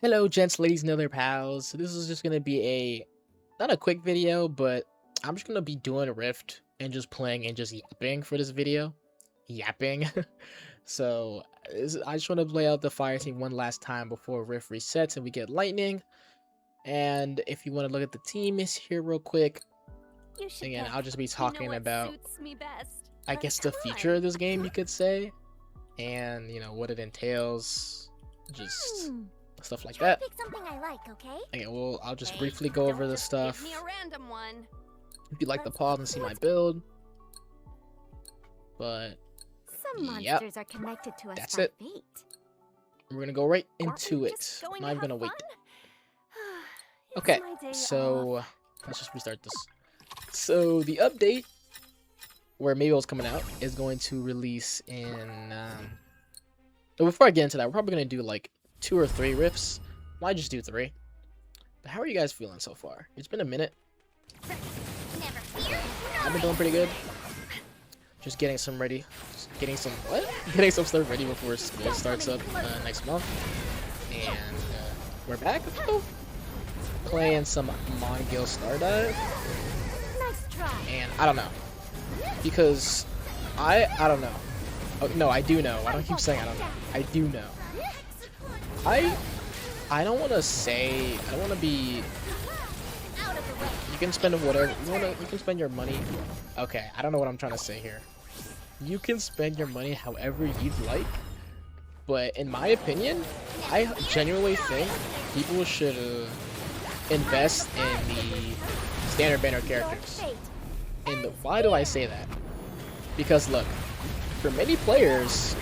Hello, gents, ladies, and other pals. So this is just gonna be not a quick video, but I'm just gonna be doing Rift and just playing and just yapping for this video. Yapping. I just want to play out the fire team one last time before Rift resets and we get lightning. And if you want to look at the team is here real quick. Again, I'll just be talking about, I guess, the future of this game, you could say, and what it entails, just stuff like that. Pick something I like, okay? Okay, well, I'll just briefly go over the stuff. Give me a random one. If you'd like to pause and see my build, but Some yep, monsters are connected to us that's by it. fate. We're gonna go right Or into we're it. just going I'm to not even have gonna wait. fun? It's Okay, my day so off. let's just restart this. So the update where Mabel's coming out is going to release in. But before I get into that, we're probably gonna do like 2 or 3 riffs. Why just do 3? But how are you guys feeling so far? It's been a minute. Never fear. I've been doing pretty good. Just getting some ready. Getting some Getting some stuff ready before school starts up next month. And we're back. Playing some Mongil Stardive. Nice try. And I don't know. Because I don't know. Oh, no, I do know. I don't keep saying I don't know. I do know. I don't want to say, I don't want to be, Out of the way. you can spend whatever, you can spend your money, okay, I don't know what I'm trying to say here. You can spend your money however you'd like, but in my opinion, I genuinely think people should invest in the standard banner characters. And why do I say that? Because look, for many players,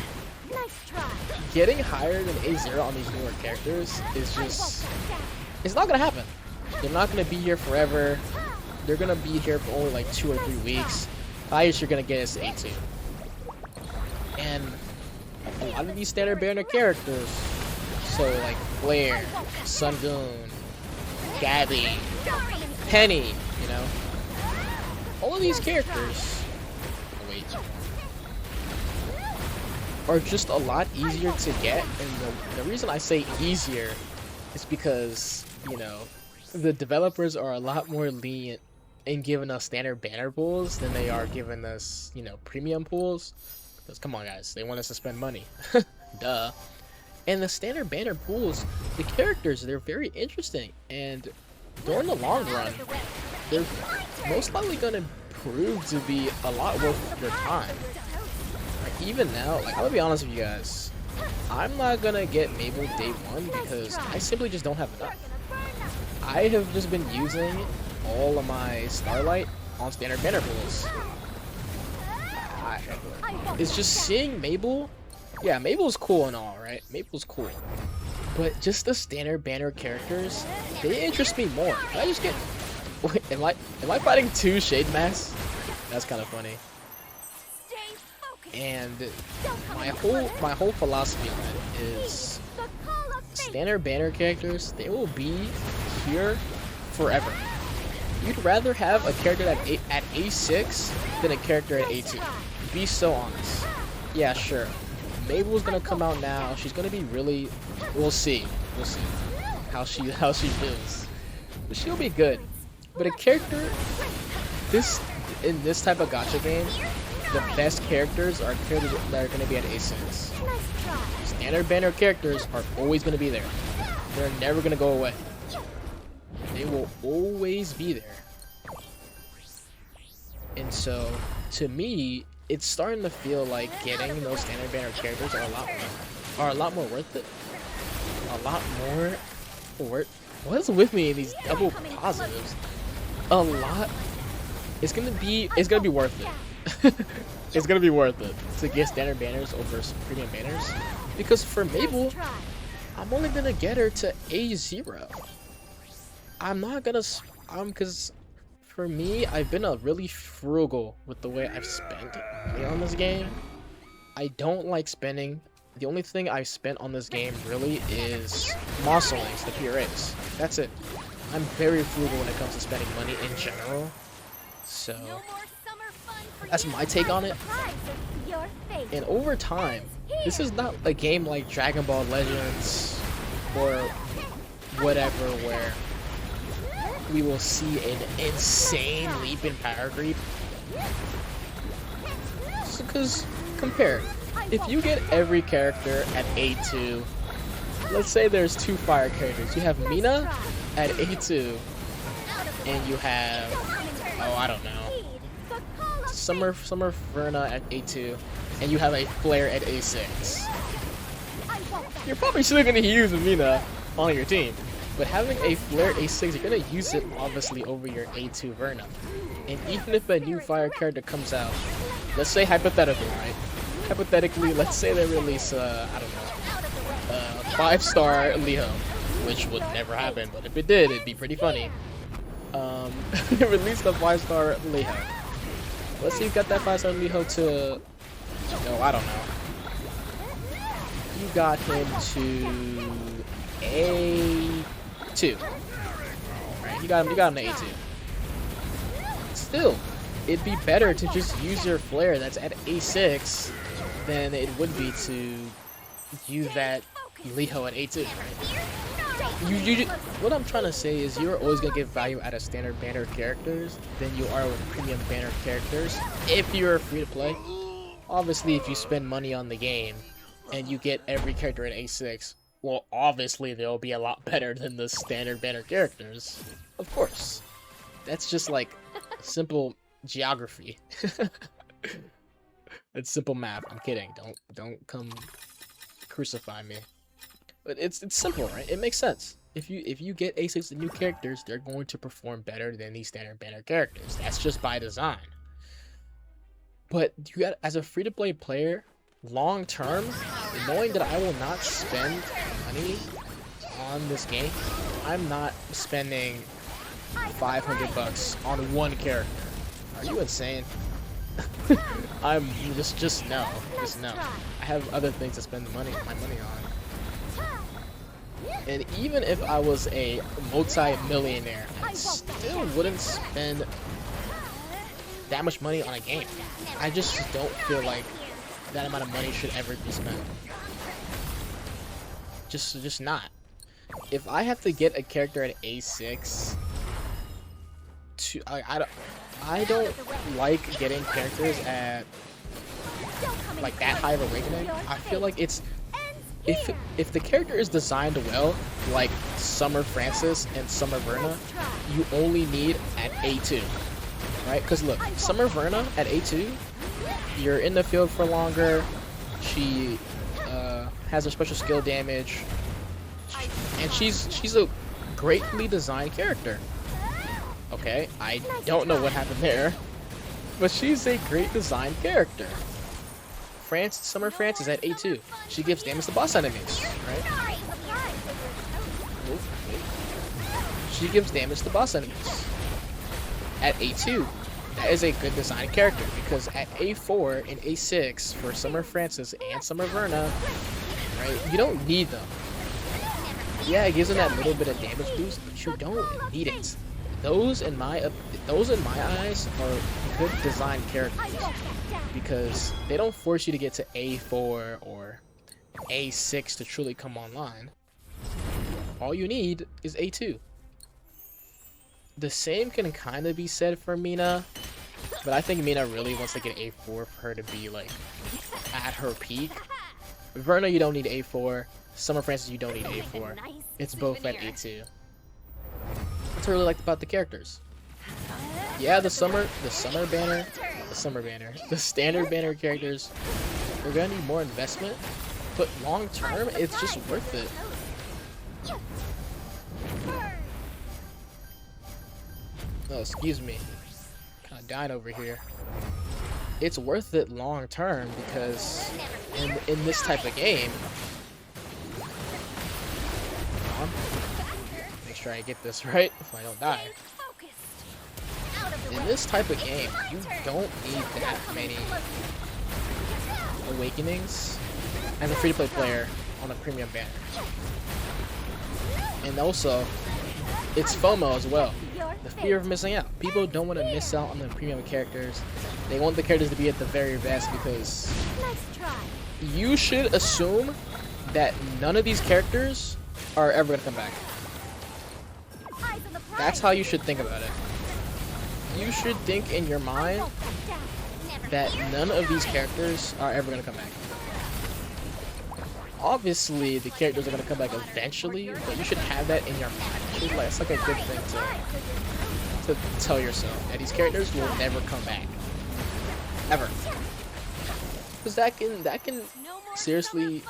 Nice try. getting higher than A0 on these newer characters is just, it's not gonna happen. They're not gonna be here forever. They're gonna be here for only like 2 or 3 weeks. Highest you're gonna get is A2. And a lot of these standard banner characters, so like Blair, Sungoon, Gabby, Penny, all of these characters, oh wait, are just a lot easier to get, and the reason I say easier is because, the developers are a lot more lenient in giving us standard banner pools than they are giving us, premium pools. Because come on guys, they want us to spend money. Duh. And the standard banner pools, the characters, they're very interesting, and during the long run, they're most likely going to prove to be a lot worth your time. Like, even now, I'm gonna be honest with you guys, I'm not gonna get Mabel day 1 because I simply just don't have enough. I have just been using all of my Starlight on standard banner pools. It's just seeing Mabel. Yeah, Mabel's cool and all, right? Mabel's cool. But just the standard banner characters, they interest me more. Can I just get... Wait, am I fighting 2 Shade Masks? That's kind of funny. And my whole philosophy on it is standard banner characters, they will be here forever. You'd rather have a character at A6 than a character at A2. Be so honest. Yeah, sure. Mabel's gonna come out now. She's gonna be really. We'll see. We'll see how she feels. But she'll be good. But a character in this type of gacha game, the best characters are characters that are gonna be at A6. Standard banner characters are always gonna be there. They're never gonna go away. They will always be there. And so, to me, it's starting to feel like getting those standard banner characters are a lot more worth it. A lot more worth. What is with me in these double positives? A lot. It's gonna be worth it. It's gonna be worth it to get standard banners over premium banners, because for Mabel, I'm only gonna get her to A0. I'm not gonna. Because for me, I've been really frugal with the way I've spent money on this game. I don't like spending. The only thing I've spent on this game really is monster links, the PRAs. That's it. I'm very frugal when it comes to spending money in general. So that's my take on it. And over time, this is not a game like Dragon Ball Legends or whatever where we will see an insane leap in power creep. Because compare, if you get every character at A2, let's say there's 2 fire characters. You have Mina at A2, and you have, oh, I don't know, Summer Verna at A2, and you have a Flare at A6. You're probably still going to use Mina on your team, but having a Flare A6, you're going to use it obviously over your A2 Verna. And even if a new fire character comes out, let's say hypothetically, right? Hypothetically, let's say they release, I don't know, 5-star Leho, which would never happen, but if it did, it'd be pretty funny. They released a 5-star Leho. Let's see, you got that 5-star Leho to, no, I don't know. You got him to A2. Right, you got him to A2. Still, it'd be better to just use your Flare that's at A6 than it would be to use that Leho at A2. Right? What I'm trying to say is you're always going to get value out of standard banner characters than you are with premium banner characters if you're free to play. Obviously, if you spend money on the game and you get every character at A6, well, obviously they'll be a lot better than the standard banner characters. Of course. That's just like simple geography. It's simple math. I'm kidding. Don't come crucify me. But it's simple, right? It makes sense. If you get A6 new characters, they're going to perform better than these standard banner characters. That's just by design. But you got, as a free-to-play player, long term, knowing that I will not spend money on this game, I'm not spending $500 on one character. Are you insane? I'm just no. I have other things to spend my money on. And even if I was a multi-millionaire, I still wouldn't spend that much money on a game. I just don't feel like that amount of money should ever be spent. Just not. If I have to get a character at A6, I don't like getting characters at like that high of awakening. I feel like it's if the character is designed well, like Summer Francis and Summer Verna, you only need at A2, right? Because look, Summer Verna at A2, you're in the field for longer. She has a special skill damage, and she's a greatly designed character. Okay, I don't know what happened there, but she's a great designed character. Summer Francis at A2. She gives damage to boss enemies, right? She gives damage to boss enemies. At A2, that is a good designed character, because at A4 and A6 for Summer Francis and Summer Verna, right, you don't need them. Yeah, it gives them that little bit of damage boost, but you don't need it. Those in my eyes are good design characters because they don't force you to get to A4 or A6 to truly come online. All you need is A2. The same can kind of be said for Mina, but I think Mina really wants to get A4 for her to be like at her peak. Verna, you don't need A4. Summer Francis, you don't need A4. It's both at A2. That's what I really liked about the characters. Yeah, the standard banner characters, they're gonna need more investment, but long term, it's just worth it. Oh, excuse me. Kinda died over here. It's worth it long term because in this type of game, make sure I get this right so I don't die. In this type of game, you don't need that many awakenings as a free-to-play player on a premium banner. And also, it's FOMO as well. The fear of missing out. People don't want to miss out on the premium characters. They want the characters to be at the very best because you should assume that none of these characters are ever going to come back. That's how you should think about it. You should think in your mind that none of these characters are ever gonna come back. Obviously, the characters are gonna come back eventually, but you should have that in your mind. It's like a good thing to tell yourself that these characters will never come back, ever. Because that can seriously,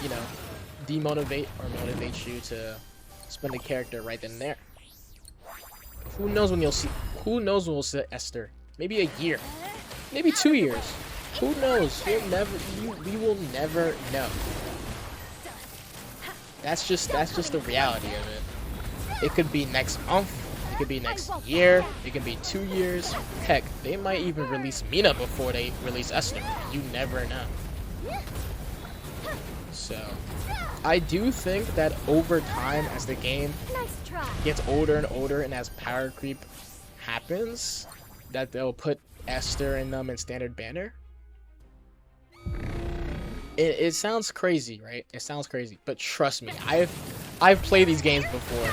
you know, demotivate or motivate you to spend a character right then and there. Who knows when you'll see? Who knows when we'll see Esther? Maybe a year, maybe 2 years. Who knows? We will never know. That's just the reality of it. It could be next month. It could be next year. It could be 2 years. Heck, they might even release Mina before they release Esther. You never know. So, I do think that over time, as the game gets older and older, and as power creep happens, that they'll put Esther in them in standard banner. It sounds crazy, right? It sounds crazy, but trust me, I've played these games before.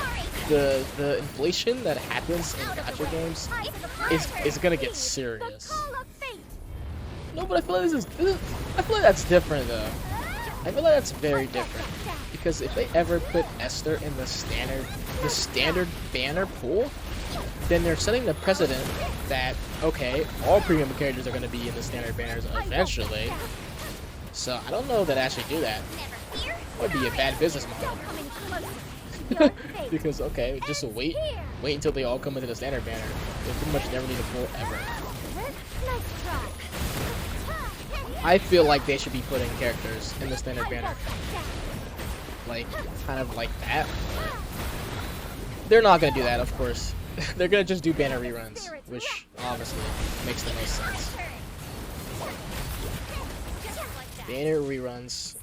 The inflation that happens in gacha games is gonna get serious. No, but I feel like I feel like that's different though. I feel like that's very different, because if they ever put Esther in the standard banner pool, then they're setting the precedent that, okay, all premium characters are going to be in the standard banners eventually. So I don't know that I actually do that. That would be a bad business model. Because, okay, just wait until they all come into the standard banner. They pretty much never need a pull ever. I feel like they should be putting characters in the standard banner. Like, kind of like that. They're not going to do that, of course. They're going to just do banner reruns, which obviously makes the most sense. Banner reruns.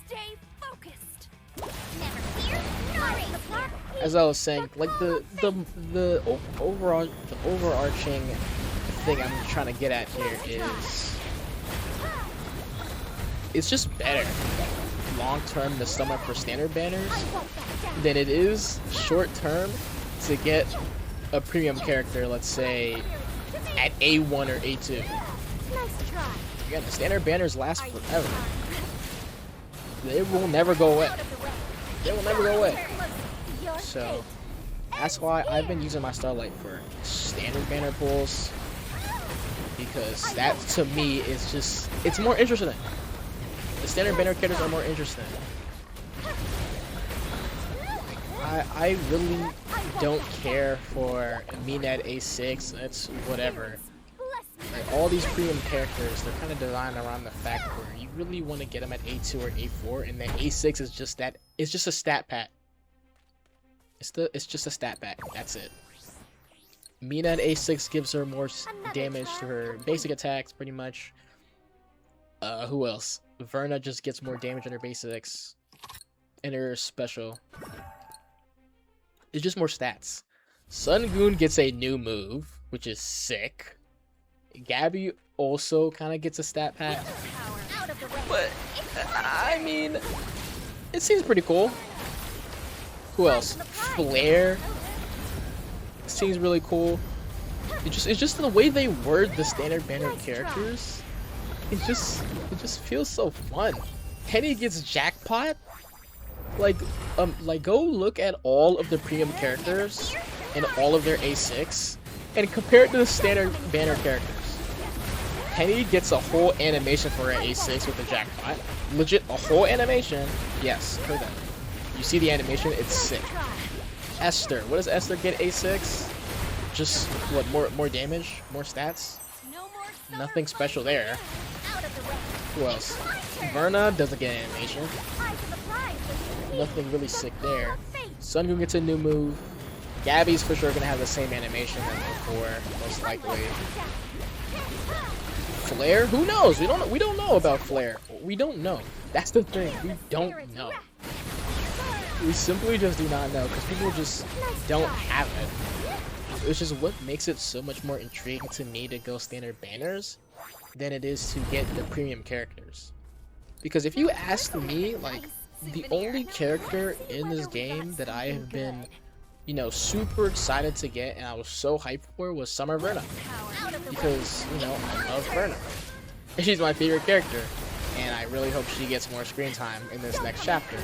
As I was saying, like the overarching thing I'm trying to get at here is it's just better long term to sum up for standard banners than it is short term to get a premium character, let's say at A1 or A2. Again, the standard banners last forever. They will never go away. They will never go away. So that's why I've been using my Starlight for standard banner pulls, because that to me is just, it's more interesting. The standard banner characters are more interesting. I really don't care for Mina at A6. That's whatever. Like, all these premium characters, they're kind of designed around the fact where you really want to get them at A2 or A4, and then A6 is just that. It's just a stat pack. It's just a stat pack. That's it. Mina at A6 gives her more damage to her basic attacks, pretty much. Who else? Verna just gets more damage on her basics, and her special. It's just more stats. Sun Goon gets a new move, which is sick. Gabby also kind of gets a stat pack, but I mean, it seems pretty cool. Who else? Flare seems really cool. It's just the way they word the standard banner characters. It just feels so fun. Penny gets jackpot. Like go look at all of the premium characters and all of their A6 and compare it to the standard banner characters. Penny gets a whole animation for her A6 with the jackpot. Legit, a whole animation. Yes, heard that. You see the animation? It's sick. Esther, what does Esther get A6? Just what, more damage, more stats? Nothing special there. Who else? Verna doesn't get an animation. Nothing really sick there. Sun Goon gets a new move. Gabby's for sure gonna have the same animation as before, most likely. Flare? Who knows? We don't know about Flare. We don't know. That's the thing. We don't know. We simply just do not know, because people just don't have it. It's just what makes it so much more intriguing to me to go standard banners than it is to get the premium characters. Because if you ask me, like, the only character in this game that I have been you know, super excited to get, and I was so hyped for, was Summer Verna. Because, you know, I love Verna. She's my favorite character, and I really hope she gets more screen time in this next chapter,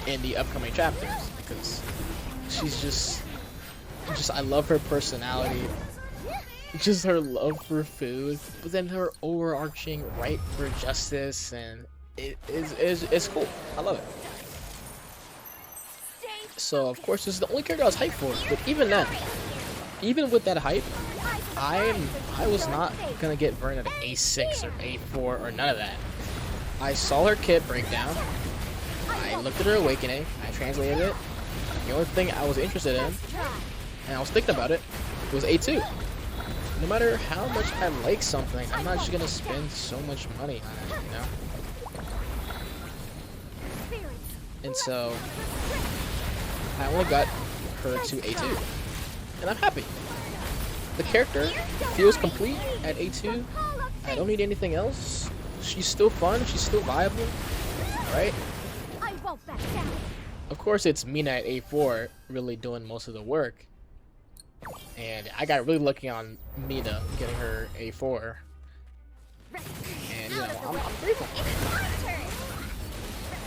in the upcoming chapters, because she's just I love her personality, just her love for food, but then her overarching right for justice, and it's cool. I love it. So of course this is the only character I was hyped for, but even then, even with that hype, I was not gonna get Vern at A6 or A4 or none of that. I saw her kit breakdown, I looked at her awakening, I translated it. The only thing I was interested in, and I was thinking about it, was A2. No matter how much I like something, I'm not just gonna spend so much money on it, you know? And so, I only got her to A2, and I'm happy. The character feels complete at A2. I don't need anything else. She's still fun, she's still viable, right? Of course, it's Mina at A4 really doing most of the work. And I got really lucky on Mina getting her A4. And, you know, I'm grateful.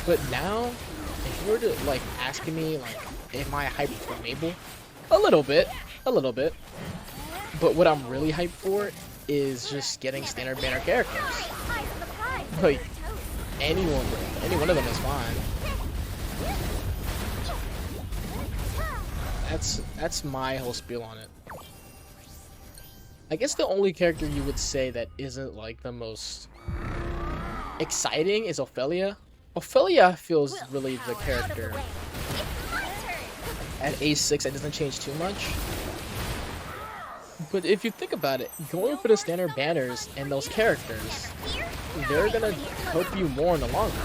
But now, if you were to, like, asking me, like, am I hyped for Mabel? A little bit. But what I'm really hyped for is just getting standard banner characters. Like, any one of them is fine. That's my whole spiel on it. I guess the only character you would say that isn't like the most exciting is Ophelia. Ophelia feels really the character. At A6, it doesn't change too much. But if you think about it, going for the standard banners and those characters, they're gonna help you more in the long run.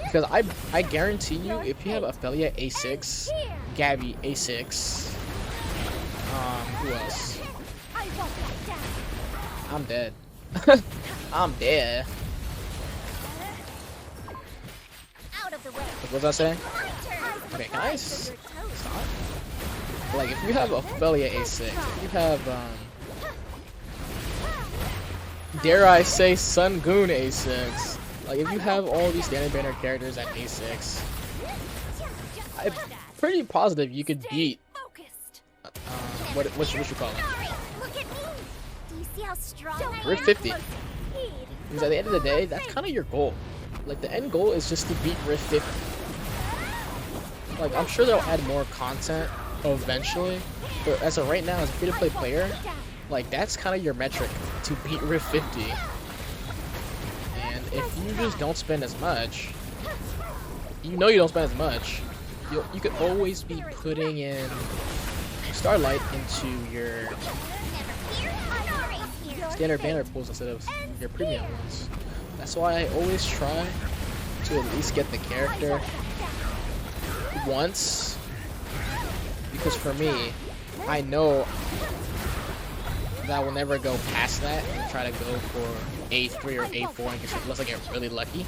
Because I guarantee you, if you have Ophelia A6, Gabby A6, who else? I'm dead. I'm dead. What was I saying? Okay, can I stop? Like, if you have Ophelia A6, if you have, dare I say, Sun Goon A6, like, if you have all these standard banner characters at A6, I'm pretty positive you could beat, what you call it? Rift 50. Because at the end of the day, that's kind of your goal. Like, the end goal is just to beat Rift 50. Like, I'm sure they'll add more content eventually, but as of right now, as a free-to-play player, like, that's kind of your metric to beat Rift 50. And if you just don't spend as much, you know you don't spend as much, you could always be putting in Starlight into your standard banner pools instead of your premium ones. That's why I always try to at least get the character once, because for me, I know that I will never go past that and try to go for A3 or A4 unless I get really lucky.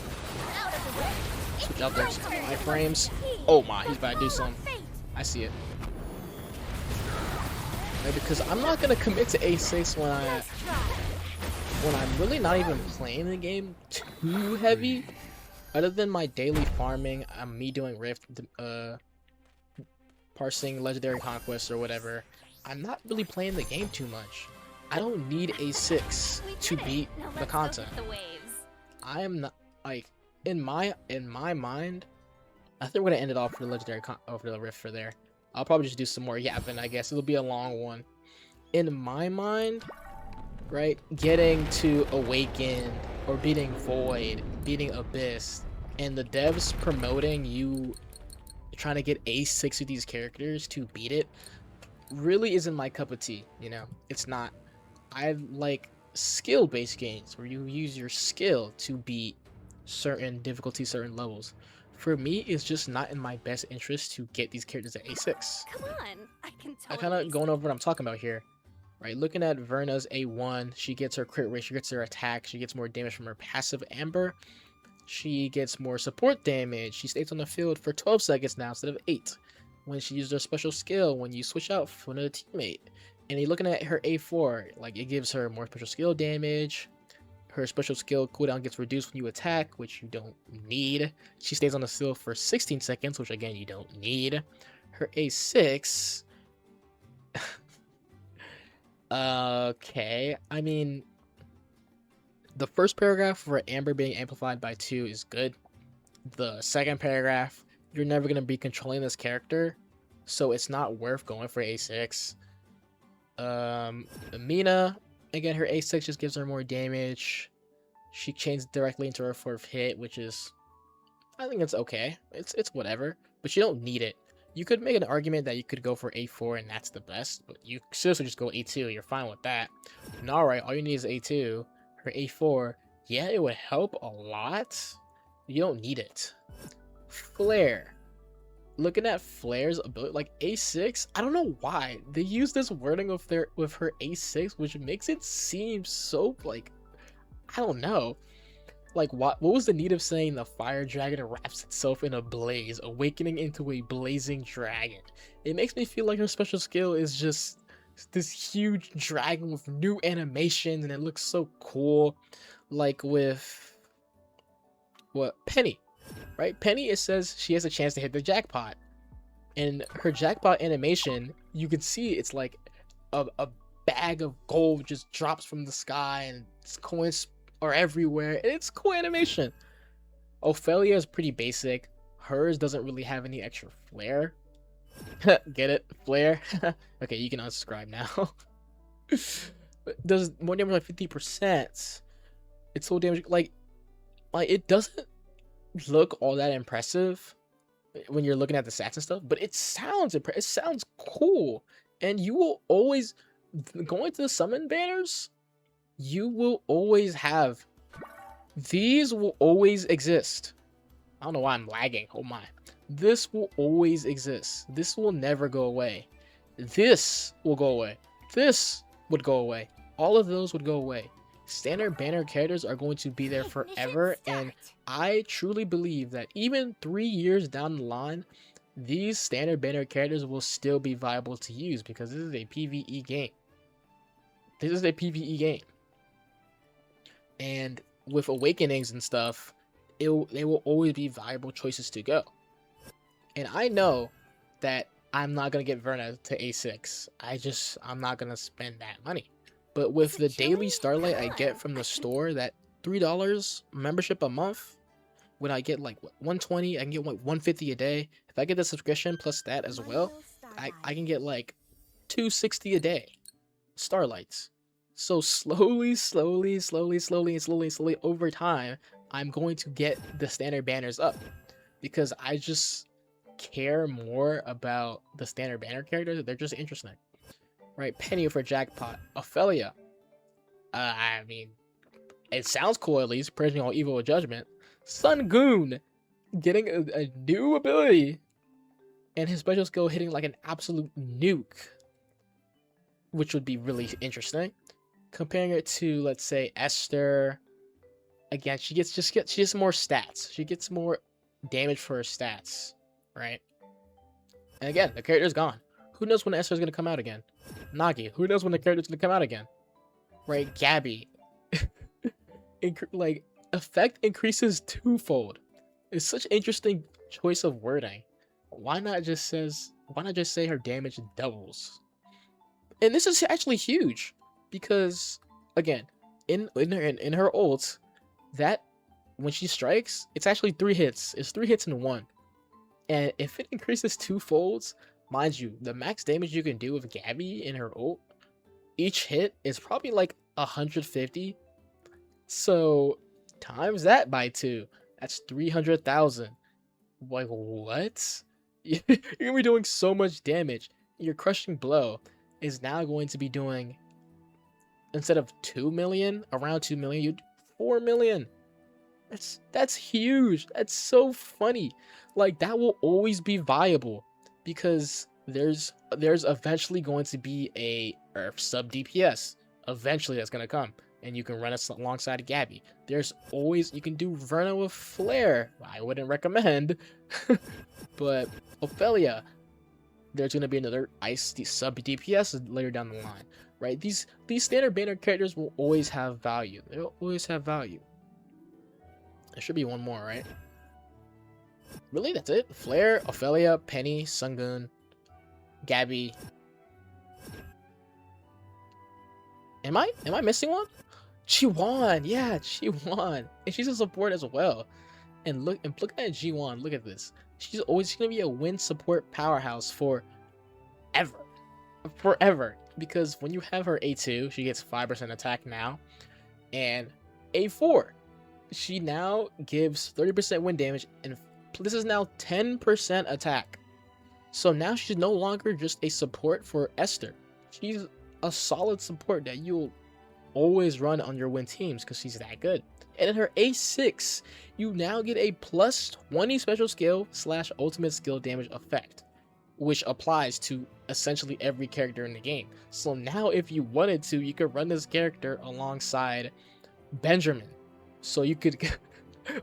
Switch out those iframes. Oh my, he's about to do something. I see it. Because I'm not gonna commit to A6 when I'm really not even playing the game too heavy. Other than my daily farming, me doing Rift, parsing Legendary Conquest or whatever, I'm not really playing the game too much. I don't need A6 to beat the content. I am not, like, in my mind, I think we're gonna end it off for the Legendary over the Rift for there. I'll probably just do some more yapping, I guess. It'll be a long one. In my mind, right, getting to Awaken or beating Void, beating Abyss, and the devs promoting you trying to get A6 with these characters to beat it really isn't my cup of tea, you know? It's not. I like skill-based games where you use your skill to beat certain difficulty, certain levels. For me, it's just not in my best interest to get these characters at A6. Come on, I can I kind of going over what I'm talking about here. Right, looking at Verna's A1, she gets her crit rate, she gets her attack, she gets more damage from her passive Amber. She gets more support damage. She stays on the field for 12 seconds now instead of 8. When she uses her special skill, when you switch out for another teammate. And you're looking at her A4, like it gives her more special skill damage. Her special skill cooldown gets reduced when you attack, which you don't need. She stays on the field for 16 seconds, which again you don't need. Her A6... okay, I mean... The first paragraph for Amber being amplified by 2 is good. The second paragraph, you're never going to be controlling this character, so it's not worth going for A6. Amina, again, her A6 just gives her more damage. She chains directly into her 4th hit, which is, I think it's okay. It's whatever, but you don't need it. You could make an argument that you could go for A4 and that's the best, but you seriously just go A2, you're fine with that. And alright, all you need is A2. Her A4, yeah, it would help a lot. You don't need it. Flare. Looking at Flare's ability, like A6, I don't know why they use this wording of with her A6, which makes it seem so like, I don't know. Like what was the need of saying the fire dragon wraps itself in a blaze, awakening into a blazing dragon? It makes me feel like her special skill is just this huge dragon with new animations, and it looks so cool. Like with what Penny, right? Penny, it says she has a chance to hit the jackpot, and her jackpot animation, you can see it's like a bag of gold just drops from the sky, and coins are everywhere, and it's cool animation. Ophelia is pretty basic. Hers doesn't really have any extra flair. Get it? Flare? Okay, you can unsubscribe now. Does more damage like 50%. It's so damage, like it doesn't look all that impressive when you're looking at the stats and stuff, but it sounds it sounds cool. And you will always, going to the summon banners, you will always have, these will always exist. I don't know why I'm lagging. Oh my. This will always exist. This will never go away. This will go away. This would go away. All of those would go away. Standard banner characters are going to be there forever, and I truly believe that even 3 years down the line, these standard banner characters will still be viable to use, because this is a PvE game. This is a PvE game. And with awakenings and stuff, they will always be viable choices to go. And I know that I'm not going to get Verna to A6. I'm not going to spend that money. But with the daily Starlight I get from the store, that $3 membership a month, when I get like what, 120, I can get like 150 a day. If I get the subscription plus that as well, I can get like 260 a day Starlights. So slowly over time, I'm going to get the standard banners up, because I just care more about the standard banner characters. They're just interesting, right? Penny for jackpot. Ophelia, I mean, it sounds cool, at least purging all evil with judgment. Sun Goon getting a new ability, and his special skill hitting like an absolute nuke, which would be really interesting. Comparing it to, let's say, Esther, again, she gets more stats. She gets more damage for her stats, right? And again, the character's gone. Who knows when Esther's gonna come out again? Nagi, who knows when the character's gonna come out again? Right? Gabby. Like, effect increases twofold. It's such an interesting choice of wording. Why not just say her damage doubles? And this is actually huge, because again, in her ult, that when she strikes, it's actually 3 hits. It's 3 hits in 1. And if it increases twofolds, mind you, the max damage you can do with Gabby in her ult, each hit is probably like 150. So times that by 2, that's 300,000. Like, what? You're gonna be doing so much damage. Your crushing blow is now going to be doing, instead of 2 million, around 2 million, you 4 million. That's huge. That's so funny. Like, that will always be viable, because there's eventually going to be a Earth sub DPS. Eventually that's gonna come. and you can run it alongside Gabby. There's always, you can do Verna with Flare. I wouldn't recommend, but Ophelia. There's gonna be another ice sub DPS later down the line, right? These standard banner characters will always have value. They'll always have value. There should be one more, right? Really, that's it? Flare, Ophelia, Penny, Sungun, Gabby. Am I missing one? G1, yeah, G1, and she's a support as well. And look at G1. Look at this. She's always gonna be a win support powerhouse forever. Because when you have her A2, she gets 5% attack now, and A4, she now gives 30% win damage, and this is now 10% attack. So now she's no longer just a support for Esther. She's a solid support that you'll always run on your win teams because she's that good. And in her A6, you now get a plus 20 special skill / ultimate skill damage effect, which applies to essentially every character in the game. So now if you wanted to, you could run this character alongside Benjamin. So you could,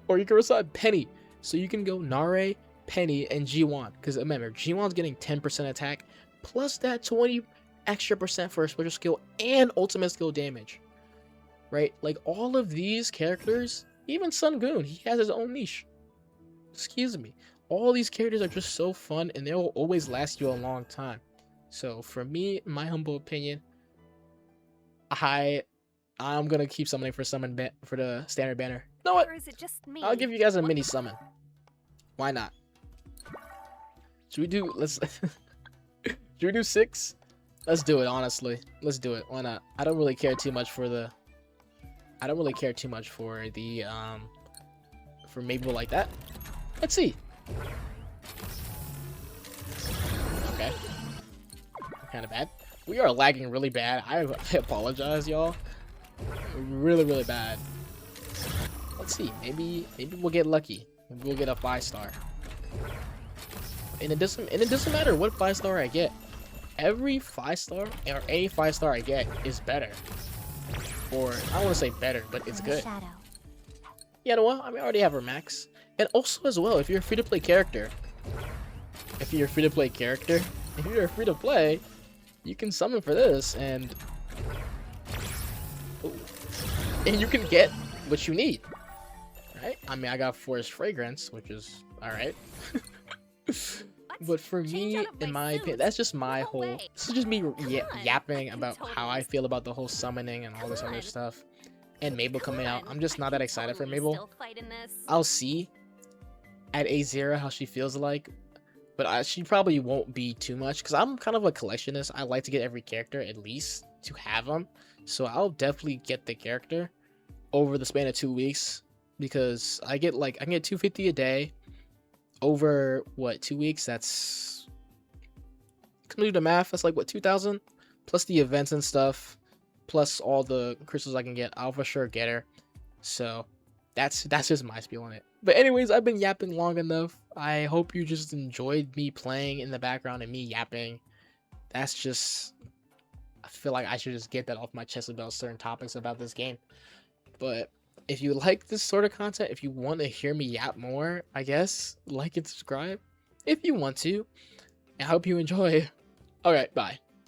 or you could run alongside Penny. So you can go Nare, Penny, and G1. Because remember, G1's getting 10% attack, plus that 20 extra percent for a special skill and ultimate skill damage. Right? Like all of these characters, even Sungun, he has his own niche. Excuse me. All these characters are just so fun and they will always last you a long time. So for me, in my humble opinion, I'm gonna keep summoning for the standard banner. You know what? Or is it just me? I'll give you guys a mini summon. Why not? Should we do should we do 6? Let's do it, honestly. Let's do it. Why not? I don't really care too much for the for Mabel like that. Let's see. Okay. Kind of bad. We are lagging really bad. I apologize, y'all. Really bad. Let's see. Maybe we'll get lucky. Maybe we'll get a 5-star. And it doesn't matter what 5-star I get. Every 5-star or any 5-star I get is better. Or I don't want to say better, but it's good. You know what? I mean, I already have her max. And also as well, if you're a free-to-play character, you can summon for this and you can get what you need. Right? I mean, I got Forest Fragrance, which is alright. But for me, in my opinion, that's just my whole... This is just me yapping about how I feel about the whole summoning and all this other stuff. And Mabel coming out. I'm just not that excited for Mabel. I'll see at A0 how she feels like. But she probably won't be too much. Because I'm kind of a collectionist. I like to get every character at least to have them. So I'll definitely get the character over the span of 2 weeks. Because I can get 250 a day. Over what, 2 weeks? That's, can we do the math? That's like what, 2,000 plus the events and stuff, plus all the crystals I can get. I'll for sure get her. So that's just my spiel on it. But anyways, I've been yapping long enough. I hope you just enjoyed me playing in the background and me yapping. That's just, I feel like I should just get that off my chest about certain topics about this game. But if you like this sort of content, if you want to hear me yap more, I guess, like and subscribe if you want to. I hope you enjoy. Alright, bye.